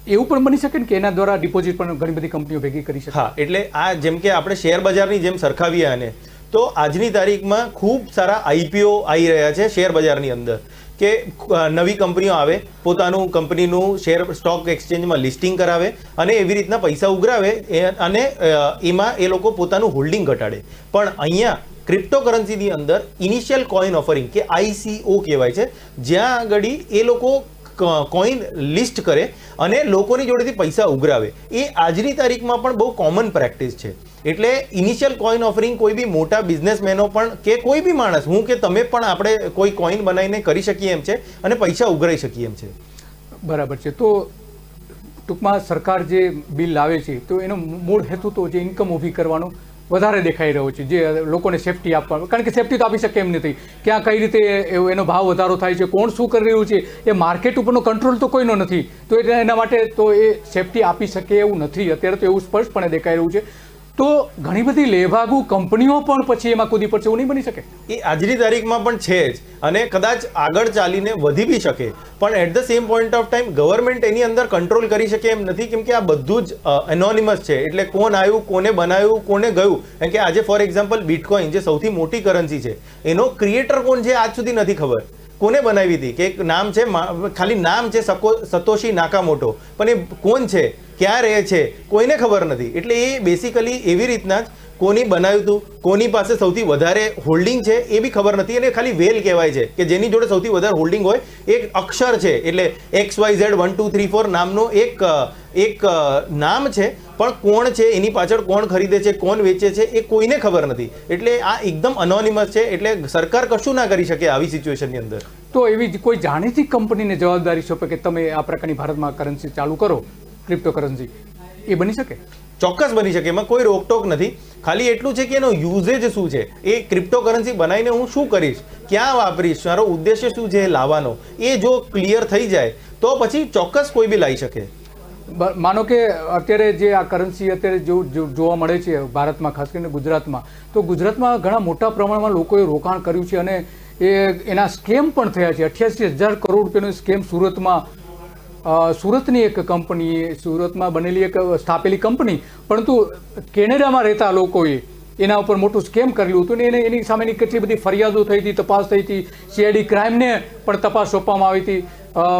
એવું પણ બની શકે ને કે એના દ્વારા ડિપોઝિટ પણ ઘણી બધી કંપનીઓ ભેગી કરી શકે. હા, એટલે આ જેમ કે આપણે શેર બજારની જેમ સરખાવીએ આને, તો આજની તારીખમાં ખૂબ સારા આઈપીઓ આવી રહ્યા છે શેર બજારની અંદર, કે નવી કંપનીઓ આવે, પોતાનું કંપનીનું શેર સ્ટોક એક્સચેન્જમાં લિસ્ટિંગ કરાવે, અને એવી રીતના પૈસા ઉઘરાવે, અને એમાં એ લોકો પોતાનું હોલ્ડિંગ ઘટાડે. પણ અહીંયા ક્રિપ્ટોકરન્સીની અંદર ઇનિશિયલ કોઈન ઓફરિંગ કે ICO કહેવાય છે, જ્યાં આગળ એ લોકો કોઈન લિસ્ટ કરે અને લોકોની જોડેથી પૈસા ઉઘરાવે. એ આજની તારીખમાં પણ બહુ કોમન પ્રેક્ટિસ છે. એટલે ઇનિશિયલ કોઈન ઓફરિંગ કોઈ બી મોટા બિઝનેસમેનો પણ કે કોઈ બી માણસ, હું કે તમે પણ આપણે કોઈ કોઈન બનાવીને કરી શકીએ એમ છે, અને પૈસા ઉઘરાઈ શકીએ એમ છે. બરાબર છે. તો ટૂંકમાં સરકાર જે બિલ લાવે છે, તો એનો મૂળ હેતુ તો જે ઇન્કમ ઊભી કરવાનો, વધારે દેખાઈ રહ્યો છે, જે લોકોને સેફટી આપવા, કારણ કે સેફટી તો આપી શકે એમ નથી. ક્યાં કઈ રીતે એનો ભાવ વધારો થાય છે, કોણ શું કરી રહ્યું છે, એ માર્કેટ ઉપરનો કંટ્રોલ તો કોઈનો નથી. તો એના માટે તો એ સેફટી આપી શકે એવું નથી. અત્યારે તો એવું સ્પષ્ટપણે દેખાઈ રહ્યું છે. તો ઘણી બધી લેભાગુ કંપનીઓ પણ પછી એમાં કૂદી પડશે, એવું નહીં બની શકે? એ આજની તારીખમાં પણ છે જ, અને કદાચ આગળ ચાલીને વધી બી શકે, પણ at the same point of time government એની અંદર કંટ્રોલ કરી શકે એમ નથી, કેમ કે આ બધું જ એનોનિમસ છે. એટલે કોણ આવ્યું, કોને બનાવ્યું, કોને ગયું. કેમ કે આજે ફોર એક્ઝામ્પલ બિટકોઇન જે સૌથી મોટી કરન્સી છે, એનો ક્રિએટર કોણ છે આજ સુધી નથી ખબર. કોને બનાવી હતી કે એક નામ છે, ખાલી નામ છે સતોશી નાકામોટો, પણ એ કોણ છે, ક્યાં રહે છે, કોઈને ખબર નથી. એટલે એ બેસિકલી એવી રીતના જ કોની બનાવ્યું હતું, કોની પાસે સૌથી વધારે હોલ્ડિંગ છે એ બી ખબર નથી. અને ખાલી વેલ કહેવાય છે કે જેની જોડે સૌથી વધારે હોલ્ડિંગ હોય, એક અક્ષર છે, એટલે XYZ123 નામનો એક નામ છે, પણ કોણ છે, એની પાછળ કોણ ખરીદે છે, કોણ વેચે છે, એ કોઈને ખબર નથી. એટલે આ એકદમ અનોનિમસ છે. એટલે સરકાર કશું ના કરી શકે આવી સિચ્યુએશનની અંદર. તો એવી કોઈ જાણીતી કંપનીને જવાબદારી સોંપે કે તમે આ પ્રકારની ભારતમાં કરન્સી ચાલુ કરો, ક્રિપ્ટોકરન્સી, એ બની શકે? ચોક્કસ બની શકે, એમાં કોઈ રોકટોક નથી. ખાલી એટલું છે કે એનો યુઝેજ શું છે, એ ક્રિપ્ટોકરન્સી બનાવીને હું શું કરીશ, ક્યાં વાપરીશ, મારો ઉદ્દેશ્ય શું છે લાવવાનો, એ જો ક્લિયર થઈ જાય તો પછી ચોક્કસ કોઈ બી લાવી શકે. માનો કે અત્યારે જે આ કરન્સી અત્યારે જોવા મળે છે ભારતમાં, ખાસ કરીને ગુજરાતમાં, તો ગુજરાતમાં ઘણા મોટા પ્રમાણમાં લોકોએ રોકાણ કર્યું છે અને એના સ્કેમ પણ થયા છે. 88,000 કરોડ રૂપિયાનો સ્કેમ સુરતની એક કંપની, સુરતમાં બનેલી એક સ્થાપેલી કંપની, પરંતુ કેનેડામાં રહેતા લોકોએ એના ઉપર મોટું સ્કેમ કરેલું હતું ને એની સામેની કેટલી બધી ફરિયાદો થઈ હતી, તપાસ થઈ હતી, CID ક્રાઇમને પણ તપાસ સોંપવામાં આવી હતી,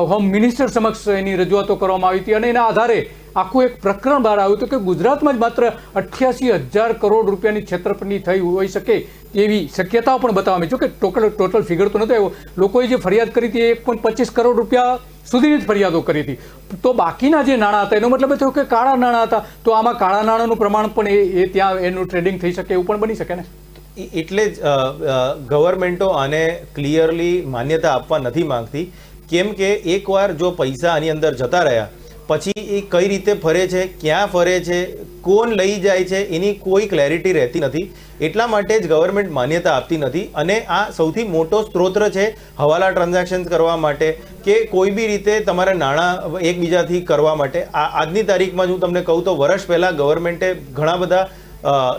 હોમ મિનિસ્ટર સમક્ષ એની રજૂઆતો કરવામાં આવી હતી, અને એના આધારે આખું એક પ્રકરણ બહાર આવ્યું હતું કે ગુજરાતમાં જ માત્ર 88,000 કરોડ રૂપિયાની છેતરપિંડી થઈ હોઈ શકે એવી શક્યતાઓ પણ બતાવવામાં. જો કે ટોટલ ફિગર તો નહોતો આવ્યો. લોકોએ જે ફરિયાદ કરી હતી 1.25 કરોડ રૂપિયા સુધીની જ ફરિયાદો કરી હતી. તો બાકીના જે નાણાં હતા, એનો મતલબ એ થયો કે કાળા નાણાં હતા. તો આમાં કાળા નાણાંનું પ્રમાણ પણ એ ત્યાં એનું ટ્રેડિંગ થઈ શકે એવું પણ બની શકે ને? એટલે જ ગવર્મેન્ટો આને ક્લિયરલી માન્યતા આપવા નથી માંગતી, કેમ કે એકવાર જો પૈસા આની અંદર જતા રહ્યા પછી એ કઈ રીતે ફરે છે, ક્યાં ફરે છે, કોણ લઈ જાય છે, એની કોઈ ક્લેરિટી રહેતી નથી. એટલા માટે જ ગવર્મેન્ટ માન્યતા આપતી નથી. અને આ સૌથી મોટો સ્ત્રોત છે હવાલા ટ્રાન્ઝેક્શન કરવા માટે કે કોઈ બી રીતે તમારે નાણાં એકબીજાથી કરવા માટે. આજની તારીખમાં હું તમને કહું તો વર્ષ પહેલાં ગવર્મેન્ટે ઘણા બધા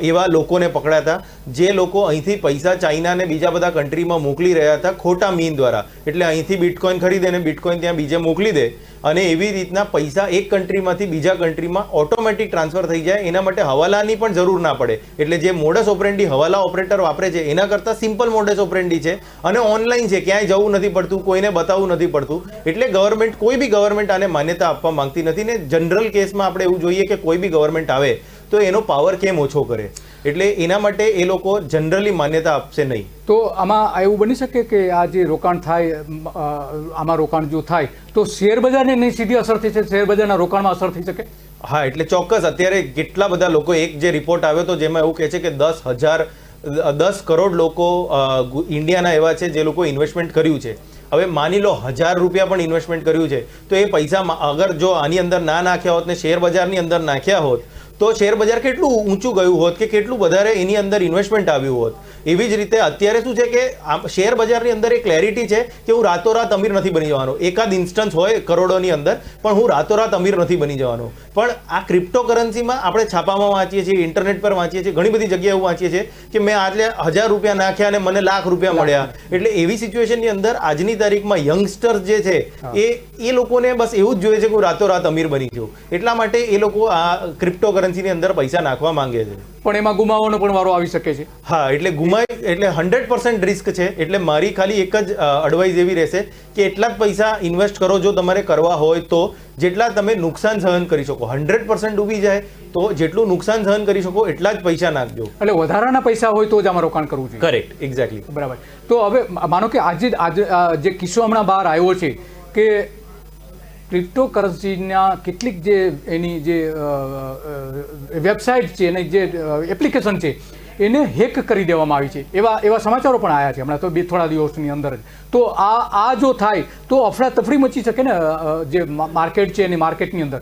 એવા લોકોને પકડ્યા હતા જે લોકો અહીંથી પૈસા ચાઇના ને બીજા બધા કન્ટ્રીમાં મોકલી રહ્યા હતા ખોટા મીન દ્વારા. એટલે અહીંથી બિટકોઇન ખરીદે ને બિટકોઇન ત્યાં બીજે મોકલી દે, અને એવી રીતના પૈસા એક કન્ટ્રીમાંથી બીજા કન્ટ્રીમાં ઓટોમેટિક ટ્રાન્સફર થઈ જાય. એના માટે હવાલાની પણ જરૂર ના પડે. એટલે જે મોડસ ઓપરેન્ડી હવાલા ઓપરેટર વાપરે છે એના કરતાં સિમ્પલ મોડસ ઓપરેન્ડી છે, અને ઓનલાઈન છે, ક્યાંય જવું નથી પડતું, કોઈને બતાવવું નથી પડતું. એટલે કોઈ બી ગવર્મેન્ટ આને માન્યતા આપવા માંગતી નથી. ને જનરલ કેસમાં આપણે એવું જોઈએ કે કોઈ બી ગવર્મેન્ટ આવે તો એનો પાવર કેમ ઓછો કરે, એટલે એના માટે એ લોકો જનરલી માન્યતા આપશે નહીં. તો આમાં એવું બની શકે કે આ જે રોકાણ થાય, આમાં રોકાણ જો થાય તો શેર બજારને નહીં સીધી અસર થઈ શકે, શેર બજારના રોકાણમાં અસર થઈ શકે? હા, એટલે ચોક્કસ. અત્યારે કેટલા બધા લોકો, એક જે રિપોર્ટ આવ્યો હતો જેમાં એવું કહે છે કે 10 કરોડ લોકો ઇન્ડિયાના એવા છે જે લોકો ઇન્વેસ્ટમેન્ટ કર્યું છે. હવે માની લો 1000 રૂપિયા પણ ઇન્વેસ્ટમેન્ટ કર્યું છે, તો એ પૈસા અગર જો આની અંદર ના નાખ્યા હોત ને શેર બજારની અંદર નાખ્યા હોત તો શેર બજાર કેટલું ઊંચું ગયું હોત કે કેટલું વધારે એની અંદર ઇન્વેસ્ટમેન્ટ આવ્યું હોત. એવી જ રીતે અત્યારે શું છે કે શેર બજારની અંદર એક ક્લેરિટી છે કે હું રાતોરાત અમીર નથી બની જવાનો. એકાદ ઇન્સ્ટન્સ હોય કરોડોની અંદર, પણ હું રાતોરાત અમીર નથી બની જવાનો. પણ આ ક્રિપ્ટોકરન્સીમાં આપણે છાપામાં વાંચીએ છીએ, ઇન્ટરનેટ પર વાંચીએ છીએ, ઘણી બધી જગ્યાએ એવું વાંચીએ છીએ કે મેં આજે 1000 રૂપિયા નાખ્યા અને મને લાખ રૂપિયા મળ્યા. એટલે એવી સિચ્યુએશનની અંદર આજની તારીખમાં યંગસ્ટર્સ જે છે એ લોકોને બસ એવું જ જોઈએ છે કે હું રાતોરાત અમીર બની ગયો. એટલા માટે એ લોકો આ ક્રિપ્ટોકરન્સીની અંદર પૈસા નાખવા માંગે છે. પણ એમાં ગુમાવવાનો પણ વારો આવી શકે છે. હા, એટલે એટલે 100% રિસ્ક છે. એટલે મારી ખાલી એક જ એડવાઇસ એવી રહેશે કે એટલા જ પૈસા ઇન્વેસ્ટ કરો જો તમારે કરવા હોય તો, જેટલા તમે નુકસાન સહન કરી શકો. 100% ડૂબી જાય તો જેટલું નુકસાન સહન કરી શકો એટલા જ પૈસા નાખજો. એટલે વધારાના પૈસા હોય તો જ આમાં રોકાણ કરવું જોઈએ. Correct, exactly. બરાબર. તો હવે માનો કે આજે જે કિસ્સો હમણાં બહાર આવ્યો છે કે ક્રિપ્ટોકરન્સીના કેટલીક જે એની જે વેબસાઇટ છે અને જે એપ્લિકેશન છે એને હેક કરી દેવામાં આવી છે, એવા સમાચારો પણ આવ્યા છે હમણાં તો થોડા દિવસની અંદર જ. તો આ જો થાય તો અફરાતફરી મચી શકે ને જે માર્કેટ છે એની માર્કેટની અંદર.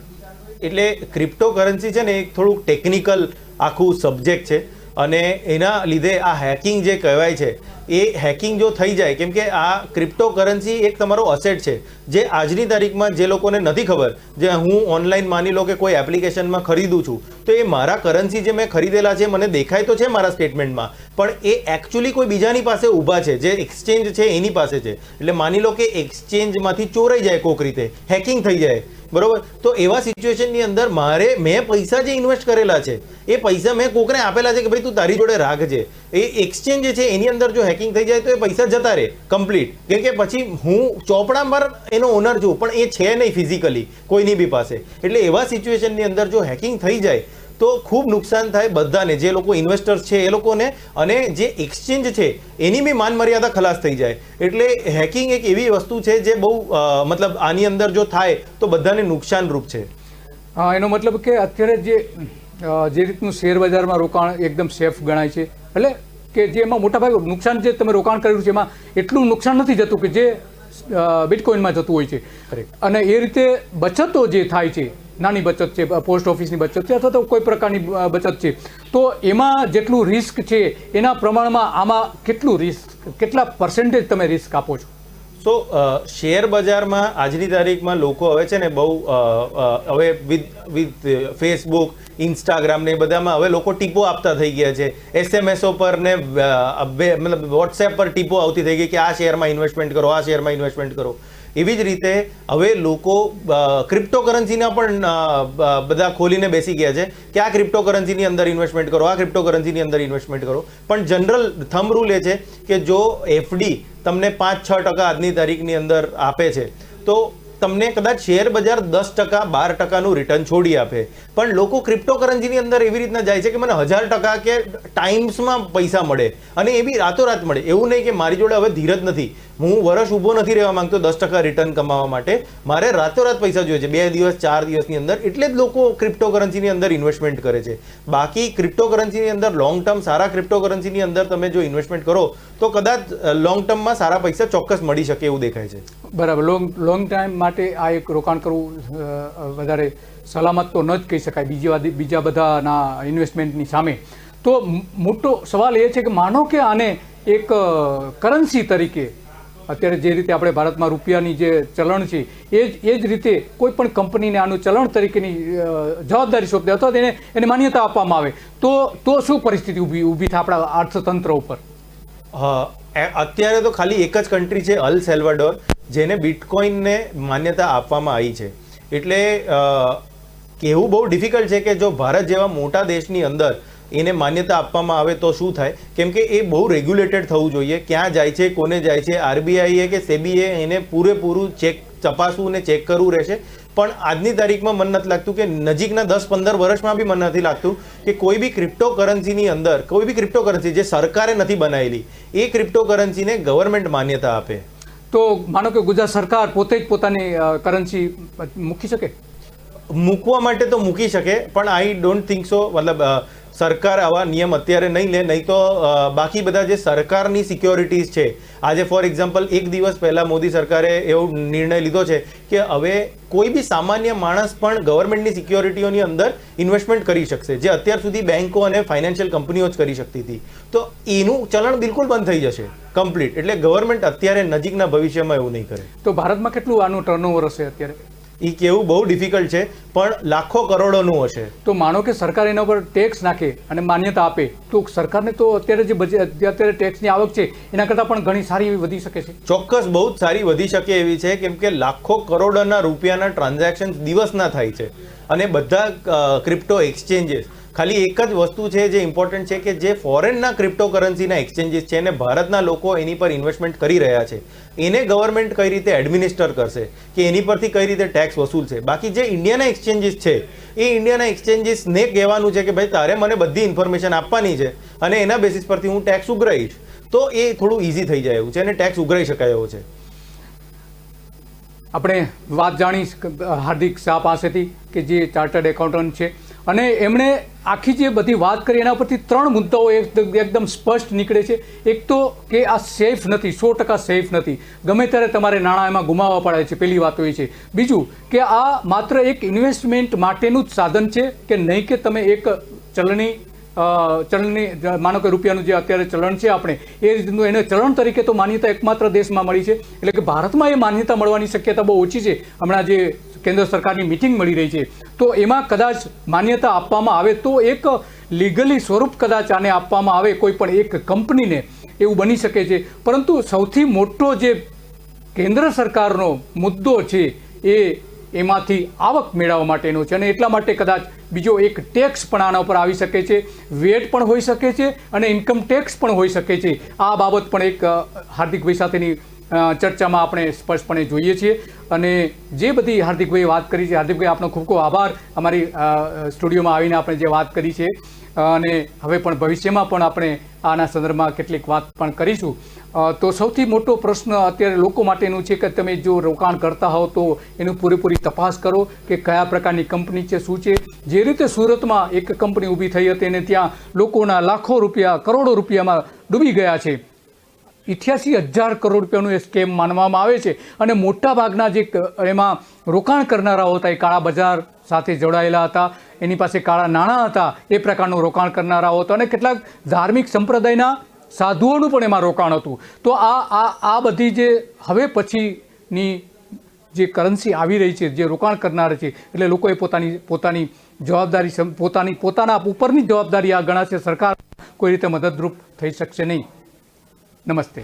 એટલે ક્રિપ્ટોકરન્સી છે ને એક થોડુંક ટેકનિકલ આખું સબ્જેક્ટ છે. અને એના લીધે આ હેકિંગ જે કહેવાય છે એ હેકિંગ જો થઈ જાય, કેમ કે આ ક્રિપ્ટોકરન્સી એક તમારો અસેટ છે જે આજની તારીખમાં જે લોકોને નથી ખબર, જે હું ઓનલાઈન માની લો કે કોઈ એપ્લિકેશનમાં ખરીદું છું તો એ મારા કરન્સી જે મેં ખરીદેલા છે મને દેખાય તો છે મારા સ્ટેટમેન્ટમાં, પણ એ એકચ્યુઅલી કોઈ બીજાની પાસે ઊભા છે, જે એક્સચેન્જ છે એની પાસે છે. એટલે માની લો કે એક્સચેન્જમાંથી ચોરાઈ જાય કોઈક રીતે, હેકિંગ થઈ જાય, બરોબર, તો એવા સિચ્યુએશનની અંદર મેં પૈસા જે ઇન્વેસ્ટ કરેલા છે એ પૈસા મેં કોકને આપેલા છે કે ભાઈ તું તારી જોડે રાખજે, એ એક્સચેન્જ જે છે એની અંદર જો હેકિંગ થઈ જાય તો એ પૈસા જતા રહે કમ્પ્લીટ, કેમ કે પછી હું ચોપડા પર એનો ઓનર છું પણ એ છે નહીં ફિઝિકલી કોઈની બી પાસે. એટલે એવા સિચ્યુએશનની અંદર જો હેકિંગ થઈ જાય તો ખૂબ નુકસાન થાય બધાને, જે લોકો ઇન્વેસ્ટર્સ છે એ લોકોને, અને જે એક્સચેન્જ છે એની બી માન મર્યાદા ખલાસ થઈ જાય. એટલે હેકિંગ એક એવી વસ્તુ છે જે બહુ મતલબ આની અંદર જો થાય તો બધાને નુકસાનરૂપ છે. એનો મતલબ કે અત્યારે જે રીતનું શેર બજારમાં રોકાણ એકદમ સેફ ગણાય છે, એટલે કે જે એમાં મોટાભાગે નુકસાન જે તમે રોકાણ કર્યું છે એમાં એટલું નુકસાન નથી જતું કે જે બિટકોઇનમાં જતું હોય છે. અને એ રીતે બચતો જે થાય છે, નાની બચત છે, પોસ્ટ ઓફિસની બચત છે અથવા તો કોઈ પ્રકારની બચત છે, તો એમાં જેટલું રિસ્ક છે એના પ્રમાણમાં આમાં કેટલું રિસ્ક, કેટલા પર્સન્ટેજ તમે રિસ્ક આપો છો? સો શેર બજારમાં આજની તારીખમાં લોકો હવે છે ને બહુ હવે વિથ ફેસબુક, ઇન્સ્ટાગ્રામ ને બધામાં હવે લોકો ટીપો આપતા થઈ ગયા છે, એસએમએસો પર ને મતલબ વોટ્સએપ પર ટીપો આવતી થઈ ગઈ કે આ શેરમાં ઇન્વેસ્ટમેન્ટ કરો, આ શેરમાં ઇન્વેસ્ટમેન્ટ કરો. એવી જ રીતે હવે લોકો ક્રિપ્ટોકરન્સીના પણ બધા ખોલીને બેસી ગયા છે કે આ ક્રિપ્ટોકરન્સીની અંદર ઇન્વેસ્ટમેન્ટ કરો, આ ક્રિપ્ટોકરન્સીની અંદર ઇન્વેસ્ટમેન્ટ કરો. પણ જનરલ થંબ રૂલ એ છે કે જો એફડી તમને 5-6% આજની તારીખની અંદર આપે છે તો તમને કદાચ શેર બજાર 10%, 12%નું રિટર્ન છોડી આપે, પણ લોકો ક્રિપ્ટોકરન્સીની અંદર એવી રીતના જાય છે કે મને 1000% કે ટાઈમ્સમાં પૈસા મળે, અને એ બી રાતોરાત મળે. એવું નહીં કે મારી જોડે હવે ધીરજ નથી, હું વર્ષ ઊભો નથી રહેવા માંગતો 10% રિટર્ન કમાવા માટે, મારે રાતોરાત પૈસા જોઈએ છે 2 દિવસ 4 દિવસની અંદર, એટલે જ લોકો ક્રિપ્ટોકરન્સીની અંદર ઇન્વેસ્ટમેન્ટ કરે છે. બાકી ક્રિપ્ટોકરન્સીની અંદર લોંગ ટર્મ, સારા ક્રિપ્ટોકરન્સીની અંદર તમે જો ઇન્વેસ્ટમેન્ટ કરો તો કદાચ લોંગ ટર્મમાં સારા પૈસા ચોક્કસ મળી શકે એવું દેખાય છે. બરાબર. લોંગ ટાઈમ માટે આ એક રોકાણ કરવું વધારે સલામત તો ન જ કહી શકાય બીજા બધાના ઇન્વેસ્ટમેન્ટની સામે. તો મોટો સવાલ એ છે કે માનો કે આને એક કરન્સી તરીકે અત્યારે જે રીતે આપણે ભારતમાં રૂપિયાની જે ચલણ છે એ જ રીતે કોઈ પણ કંપનીને આનું ચલણ તરીકેની જવાબદારી સોંપે અથવા એને માન્યતા આપવામાં આવે તો શું પરિસ્થિતિ ઊભી થાય આપણા અર્થતંત્ર ઉપર? અત્યારે તો ખાલી એક જ કન્ટ્રી છે, અલ સેલ્વાડોર, જેને બિટકોઇનને માન્યતા આપવામાં આવી છે. એટલે કહેવું બહુ ડિફિકલ્ટ છે કે જો ભારત જેવા મોટા દેશની અંદર એને માન્યતા આપવામાં આવે તો શું થાય, કેમ કે એ બહુ રેગ્યુલેટેડ થવું જોઈએ, ક્યાં જાય છે, કોને જાય છે, આરબીઆઈએ કે સેબીએ એને પૂરેપૂરું ચકાસવું ને ચેક કરવું રહેશે. પણ આજની તારીખમાં મને નથી લાગતું કે નજીકના 10-15 વર્ષમાં બી મને નથી લાગતું કે કોઈ બી ક્રિપ્ટોકરન્સીની અંદર કોઈ બી ક્રિપ્ટોકરન્સી જે સરકારે નથી બનાવેલી એ ક્રિપ્ટોકરન્સીને ગવર્મેન્ટ માન્યતા આપે. તો માનો કે ગુજરાત સરકાર પોતે જ પોતાની કરન્સી મૂકી શકે? મૂકવા માટે તો મૂકી શકે, પણ આઈ ડોન્ટ થિંક સો. મતલબ સરકાર આવા નિયમ અત્યારે નહીં લે, નહીં તો બાકી બધા જે સરકારની સિક્યોરિટીઝ છે, આજે ફોર એક્ઝામ્પલ એક દિવસ પહેલાં મોદી સરકારે એવો નિર્ણય લીધો છે કે હવે કોઈ બી સામાન્ય માણસ પણ ગવર્મેન્ટની સિક્યોરિટીઓની અંદર ઇન્વેસ્ટમેન્ટ કરી શકશે, જે અત્યાર સુધી બેન્કો અને ફાઇનાન્શિયલ કંપનીઓ જ કરી શકતી હતી. તો એનું ચલણ બિલકુલ બંધ થઈ જશે કમ્પ્લીટ. એટલે ગવર્મેન્ટ અત્યારે નજીકના ભવિષ્યમાં એવું નહીં કરે. તો ભારતમાં કેટલું આનું ટર્નઓવર હશે અત્યારે? એ કેવું બહુ ડિફિકલ્ટ છે, પણ લાખો કરોડોનું હશે. તો માનો કે સરકાર એના પર ટેક્સ નાખે અને માન્યતા આપે તો સરકારને તો અત્યારે અત્યારે ટેક્સની આવક છે એના કરતાં પણ ઘણી સારી એવી વધી શકે છે. ચોક્કસ બહુ જ સારી વધી શકે એવી છે, કેમ કે લાખો કરોડોના રૂપિયાના ટ્રાન્ઝેક્શન દિવસના થાય છે, અને બધા ક્રિપ્ટો એક્સચેન્જીસ ખાલી એક જ વસ્તુ છે જે ઇમ્પોર્ટન્ટ છે કે જે ફોરેનના ક્રિપ્ટોકરન્સીના એક્સચેન્જીસ છે અને ભારતના લોકો એની પર ઇન્વેસ્ટમેન્ટ કરી રહ્યા છે, એને ગવર્મેન્ટ કઈ રીતે એડમિનિસ્ટર કરશે કે એની પરથી કઈ રીતે ટેક્સ વસૂલશે. બાકી જે ઇન્ડિયાના એક્સચેન્જીસ છે એ ઇન્ડિયાના એક્સચેન્જીસને કહેવાનું છે કે ભાઈ તારે મને બધી ઇન્ફોર્મેશન આપવાની છે અને એના બેસિસ પરથી હું ટેક્સ ઉઘરાઈશ, તો એ થોડું ઇઝી થઈ જાય એવું છે અને ટેક્સ ઉઘરાઈ શકાય એવો છે. આપણે વાત જાણી હાર્દિક શાહ પાસેથી કે જે ચાર્ટર્ડ એકાઉન્ટન્ટ છે, અને એમણે આખી જે બધી વાત કરી એના પરથી 3 મુદ્દાઓ એકદમ સ્પષ્ટ નીકળે છે. એક તો કે આ સેફ નથી, 100% સેફ નથી, ગમે ત્યારે તમારે નાણાં એમાં ગુમાવવા પડે છે, પહેલી વાત તો એ છે. બીજું કે આ માત્ર એક ઇન્વેસ્ટમેન્ટ માટેનું જ સાધન છે કે નહીં કે તમે એક ચલણી ચલણની માનો કે રૂપિયાનું જે અત્યારે ચલણ છે આપણે એ રીતનું એને ચલણ તરીકે તો માન્યતા એકમાત્ર દેશમાં મળી છે. એટલે કે ભારતમાં એ માન્યતા મળવાની શક્યતા બહુ ઓછી છે. હમણાં જે કેન્દ્ર સરકારની મિટિંગ મળી રહી છે તો એમાં કદાચ માન્યતા આપવામાં આવે તો એક લીગલી સ્વરૂપ કદાચ આને આપવામાં આવે કોઈ પણ એક કંપનીને, એવું બની શકે છે. પરંતુ સૌથી મોટો જે કેન્દ્ર સરકારનો મુદ્દો છે એ એમાંથી આવક મેળવવા માટેનો છે અને એટલા માટે કદાચ બીજો એક ટેક્સ પણ આના ઉપર આવી શકે છે. વેટ પણ હોઈ શકે છે અને ઇન્કમ ટેક્સ પણ હોઈ શકે છે. આ બાબત પણ એક હાર્દિકભાઈ સાથેની ચર્ચામાં આપણે સ્પષ્ટપણે જોઈએ છીએ. અને જે બધી હાર્દિકભાઈએ વાત કરી છે, હાર્દિકભાઈ આપનો ખૂબ ખૂબ આભાર અમારી સ્ટુડિયોમાં આવીને આપણે જે વાત કરી છે. અને હવે પણ ભવિષ્યમાં પણ આપણે આના સંદર્ભમાં કેટલીક વાત પણ કરીશું. તો સૌથી મોટો પ્રશ્ન અત્યારે લોકો માટેનું છે કે તમે જો રોકાણ કરતા હોવ તો એનું પૂરેપૂરી તપાસ કરો કે કયા પ્રકારની કંપની છે, શું છે. જે રીતે સુરતમાં એક કંપની ઊભી થઈ હતી અને ત્યાં લોકોના લાખો રૂપિયા, કરોડો રૂપિયામાં ડૂબી ગયા છે. 88,000 કરોડ રૂપિયાનું એ સ્કેમ માનવામાં આવે છે. અને મોટા ભાગના જે એમાં રોકાણ કરનારાઓ હતા એ કાળા બજાર સાથે જોડાયેલા હતા, એની પાસે કાળા નાણાં હતા, એ પ્રકારનું રોકાણ કરનારાઓ હતા અને કેટલાક ધાર્મિક સંપ્રદાયના સાધુઓનું પણ એમાં રોકાણ હતું. તો આ બધી જે હવે પછીની જે કરન્સી આવી રહી છે, જે રોકાણ કરનાર છે, એટલે લોકોએ પોતાની જવાબદારી પોતાના ઉપરની જવાબદારી આ ગણાશે. સરકાર કોઈ રીતે મદદરૂપ થઈ શકશે નહીં. નમસ્તે.